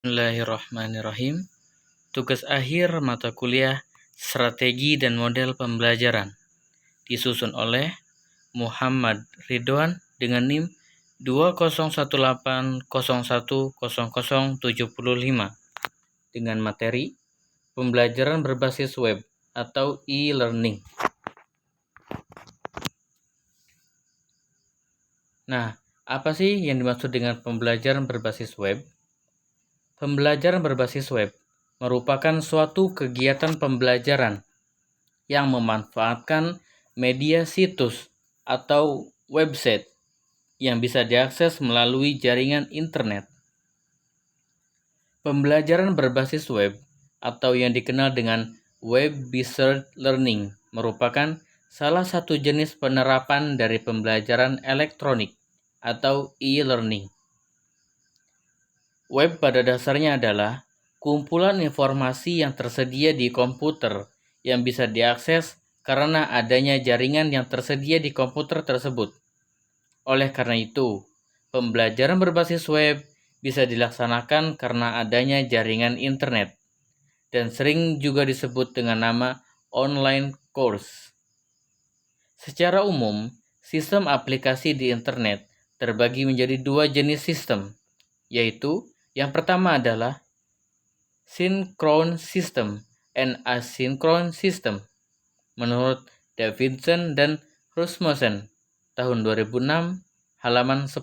Bismillahirrahmanirrahim. Tugas akhir mata kuliah Strategi dan Model Pembelajaran disusun oleh Muhammad Ridwan dengan NIM 2018010075 dengan materi Pembelajaran berbasis web atau e-learning. Nah, apa sih yang dimaksud dengan pembelajaran berbasis web? Pembelajaran berbasis web merupakan suatu kegiatan pembelajaran yang memanfaatkan media situs atau website yang bisa diakses melalui jaringan internet. Pembelajaran berbasis web atau yang dikenal dengan web-based learning merupakan salah satu jenis penerapan dari pembelajaran elektronik atau e-learning. Web pada dasarnya adalah kumpulan informasi yang tersedia di komputer yang bisa diakses karena adanya jaringan yang tersedia di komputer tersebut. Oleh karena itu, pembelajaran berbasis web bisa dilaksanakan karena adanya jaringan internet dan sering juga disebut dengan nama online course. Secara umum, sistem aplikasi di internet terbagi menjadi dua jenis sistem, yaitu yang pertama adalah synchronous system and asynchronous system menurut Davidson dan Rasmussen tahun 2006 halaman 10.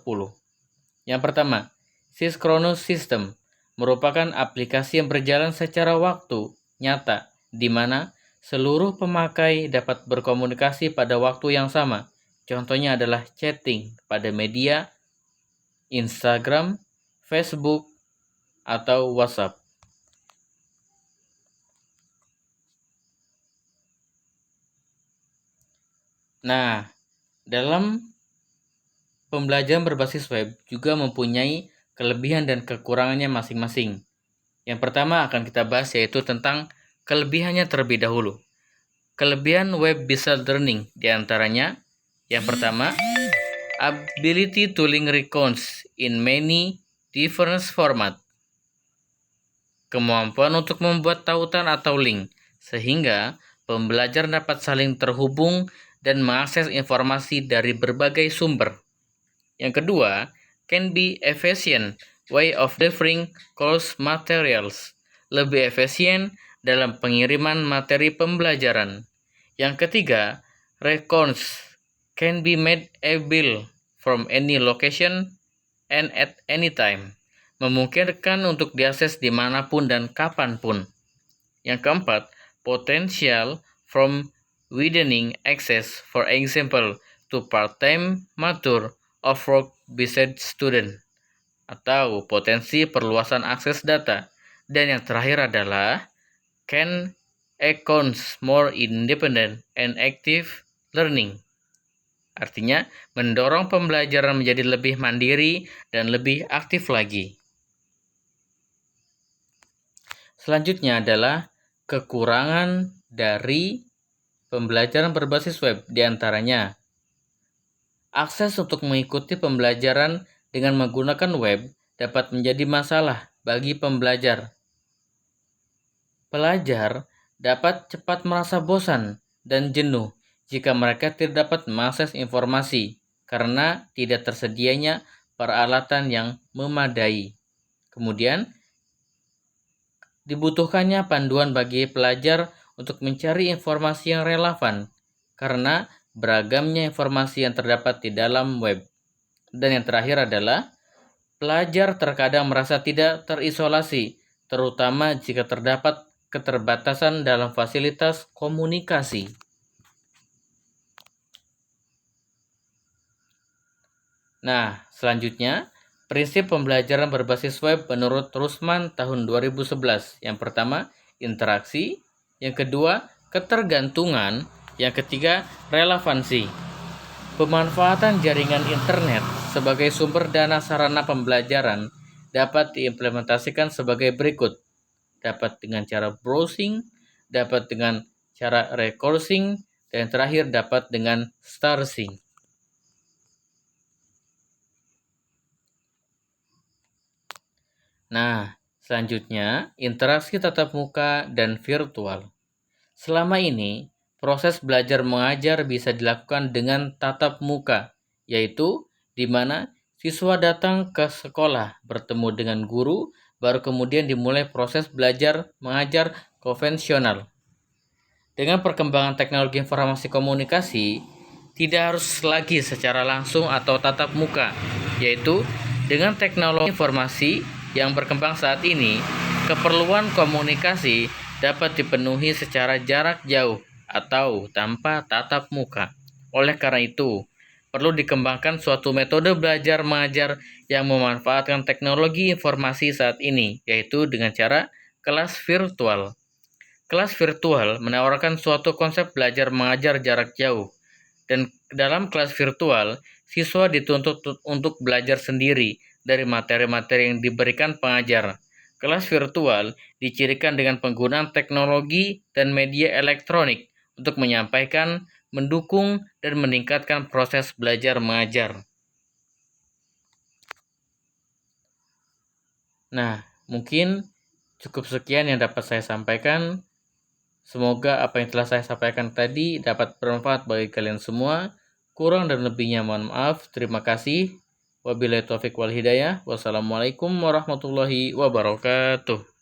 Yang pertama, synchronous system merupakan aplikasi yang berjalan secara waktu nyata di mana seluruh pemakai dapat berkomunikasi pada waktu yang sama. Contohnya adalah chatting pada media Instagram, Facebook, atau WhatsApp. Nah, dalam pembelajaran berbasis web juga mempunyai kelebihan dan kekurangannya masing-masing. Yang pertama akan kita bahas yaitu tentang kelebihannya terlebih dahulu. Kelebihan web-based learning diantaranya yang pertama, ability to link records in many different format. Kemampuan untuk membuat tautan atau link sehingga pembelajar dapat saling terhubung dan mengakses informasi dari berbagai sumber. Yang kedua, can be efficient way of delivering course materials. Lebih efisien dalam pengiriman materi pembelajaran. Yang ketiga, records can be made available from any location and at any time. Memungkinkan untuk diakses dimanapun dan kapanpun. Yang keempat, potential from widening access, for example, to part-time mature of work-based student, atau potensi perluasan akses data. Dan yang terakhir adalah can accounts more independent and active learning. Artinya, mendorong pembelajaran menjadi lebih mandiri dan lebih aktif lagi. Selanjutnya adalah kekurangan dari pembelajaran berbasis web, diantaranya akses untuk mengikuti pembelajaran dengan menggunakan web dapat menjadi masalah bagi pembelajar. Pelajar dapat cepat merasa bosan dan jenuh jika mereka tidak dapat mengakses informasi karena tidak tersedianya peralatan yang memadai. Kemudian, dibutuhkannya panduan bagi pelajar untuk mencari informasi yang relevan karena beragamnya informasi yang terdapat di dalam web. Dan yang terakhir adalah pelajar terkadang merasa tidak terisolasi, terutama jika terdapat keterbatasan dalam fasilitas komunikasi. Nah, selanjutnya, prinsip pembelajaran berbasis web menurut Rusman tahun 2011. Yang pertama, interaksi. Yang kedua, ketergantungan. Yang ketiga, relevansi. Pemanfaatan jaringan internet sebagai sumber dana sarana pembelajaran dapat diimplementasikan sebagai berikut. Dapat dengan cara browsing, dapat dengan cara recording, dan yang terakhir dapat dengan starsing. Nah, Selanjutnya, interaksi tatap muka dan virtual. Selama ini, proses belajar mengajar bisa dilakukan dengan tatap muka, yaitu di mana siswa datang ke sekolah, bertemu dengan guru, baru kemudian dimulai proses belajar mengajar konvensional. Dengan perkembangan teknologi informasi komunikasi, tidak harus lagi secara langsung atau tatap muka, yaitu dengan teknologi informasi yang berkembang saat ini, keperluan komunikasi dapat dipenuhi secara jarak jauh atau tanpa tatap muka. Oleh karena itu, perlu dikembangkan suatu metode belajar mengajar yang memanfaatkan teknologi informasi saat ini, yaitu dengan cara kelas virtual. Kelas virtual menawarkan suatu konsep belajar mengajar jarak jauh, dan dalam kelas virtual, siswa dituntut untuk belajar sendiri dari materi-materi yang diberikan pengajar. Kelas virtual dicirikan dengan penggunaan teknologi dan media elektronik untuk menyampaikan, mendukung, dan meningkatkan proses belajar mengajar. Nah, mungkin cukup sekian yang dapat saya sampaikan. Semoga apa yang telah saya sampaikan tadi dapat bermanfaat bagi kalian semua. Kurang dan lebihnya mohon maaf. Terima kasih. Wabillahi taufiq wal hidayah. Wassalamualaikum warahmatullahi wabarakatuh.